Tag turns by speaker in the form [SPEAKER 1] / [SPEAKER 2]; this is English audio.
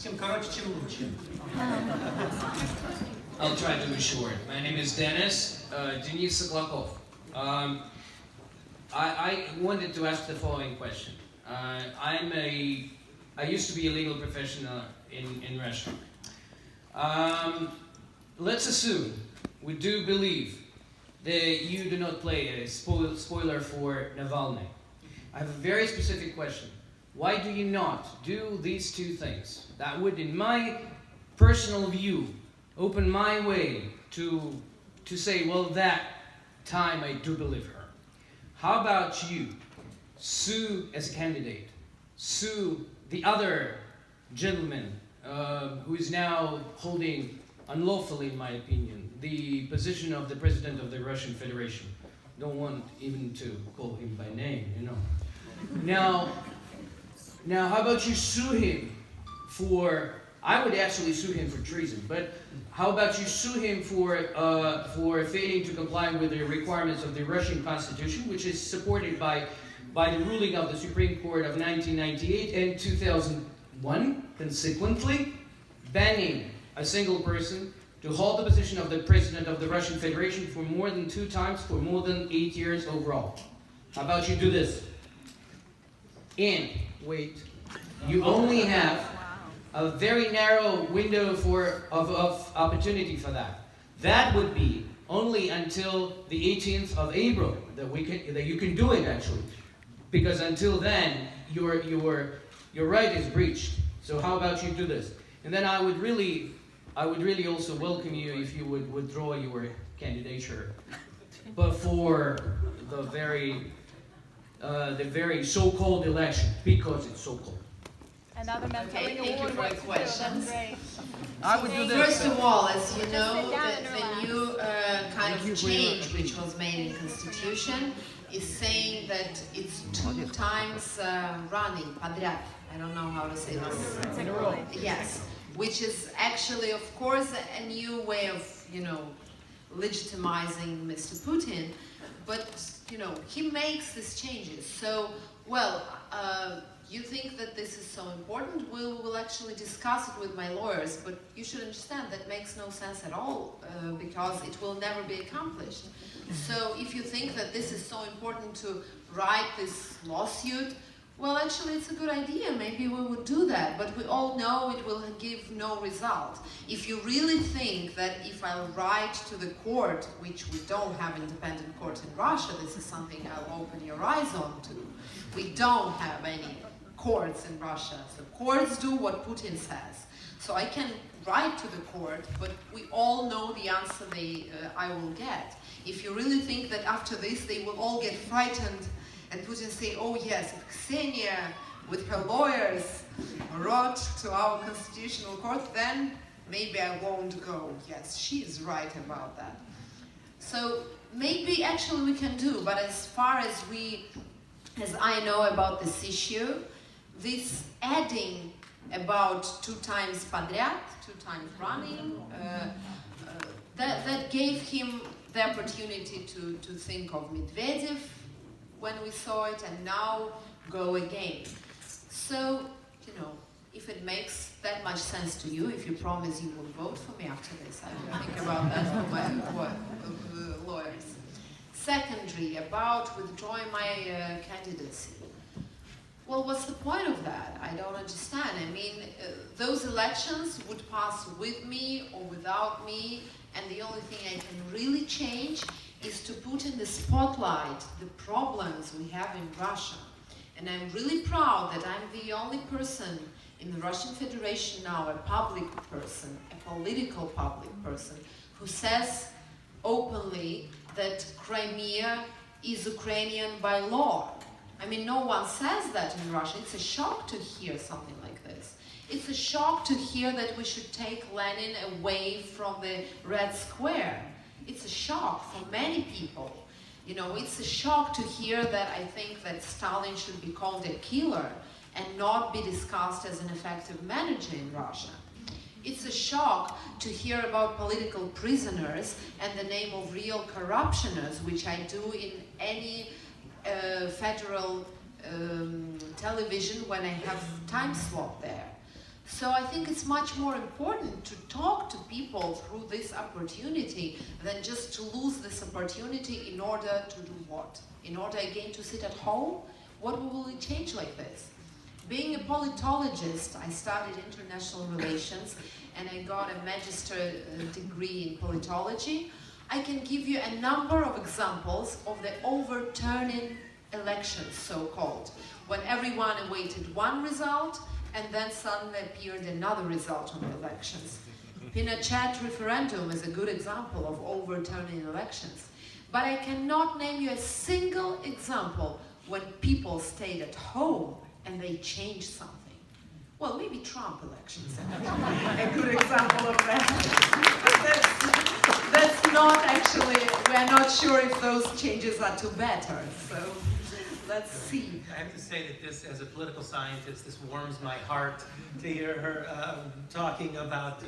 [SPEAKER 1] Чем короче, чем лучше.
[SPEAKER 2] I'll try to be short. My name is Denis Sokolakov. I wanted to ask the following question. I used to be a legal professional in Russia. Let's assume we do believe that you do not play a spoiler for Navalny. I have a very specific question. Why do you not do these two things? That would, in my personal view, open my way to say, well, that time I do believe her. How about you sue as a candidate, sue the other gentleman who is now holding, unlawfully in my opinion, the position of the President of the Russian Federation. Don't want even to call him by name, you know. Now how about you sue him for, I would actually sue him for treason, but how about you sue him for failing to comply with the requirements of the Russian Constitution, which is supported by the ruling of the Supreme Court of 1998 and 2001, consequently banning a single person to hold the position of the President of the Russian Federation for more than 2 times for more than 8 years overall. How about you do this? And wait, you only have a very narrow window of opportunity for that. That would be only until the 18th of April that you can do it actually, because until then your right is breached. So how about you do this? And then I would really also welcome you if you would withdraw your candidature before the very so-called election, because it's so-called.
[SPEAKER 3] Another mentoring
[SPEAKER 4] Okay, thank you for the questions.
[SPEAKER 2] I would do this.
[SPEAKER 4] First of all, as you know, the new kind of change which was made in Constitution is saying that it's 2 times running, подряд. I don't know how to say this.
[SPEAKER 3] In a row.
[SPEAKER 4] Yes, which is actually, of course, a new way of, legitimizing Mr. Putin. But, he makes these changes. So, well, you think that this is so important? We will actually discuss it with my lawyers, but you should understand that makes no sense at all, because it will never be accomplished. So if you think that this is so important to write this lawsuit, well, actually it's a good idea, maybe we would do that, but we all know it will give no result. If you really think that if I write to the court, which we don't have independent court in Russia, this is something I'll open your eyes on to. We don't have any courts in Russia. So courts do what Putin says. So I can write to the court, but we all know the answer I will get. If you really think that after this they will all get frightened and Putin say, oh yes, if Ksenia with her lawyers wrote to our constitutional court, then maybe I won't go. Yes, she is right about that. So maybe actually we can do, but as far as I know about this issue, this adding about 2 times подряд, 2 times running, that gave him the opportunity to think of Medvedev when we saw it, and now go again. So, if it makes that much sense to you, if you promise you will vote for me after this, I will think about that for my lawyers. Secondly, about withdrawing my candidacy. Well, what's the point of that? I don't understand. I mean, those elections would pass with me or without me, and the only thing I can really change is to put in the spotlight the problems we have in Russia. And I'm really proud that I'm the only person in the Russian Federation now, a public person, a political public person, who says openly that Crimea is Ukrainian by law. I mean, no one says that in Russia. It's a shock to hear something like this. It's a shock to hear that we should take Lenin away from the Red Square. It's a shock for many people. It's a shock to hear that I think that Stalin should be called a killer and not be discussed as an effective manager in Russia. It's a shock to hear about political prisoners and the name of real corruptioners, which I do in any federal television when I have time slot there. So I think it's much more important to talk to people through this opportunity than just to lose this opportunity in order to do what? In order again to sit at home? What will it change like this? Being a politologist, I studied international relations and I got a magister degree in politology. I can give you a number of examples of the overturning elections, so-called, when everyone awaited one result and then suddenly appeared another result on the elections. Pinochet referendum is a good example of overturning elections. But I cannot name you a single example when people stayed at home and they changed something. Well, maybe Trump elections are a good example of that. That's not actually, we're not sure if those changes are to better. So let's see.
[SPEAKER 1] I have to say that this, as a political scientist, this warms my heart to hear her talking about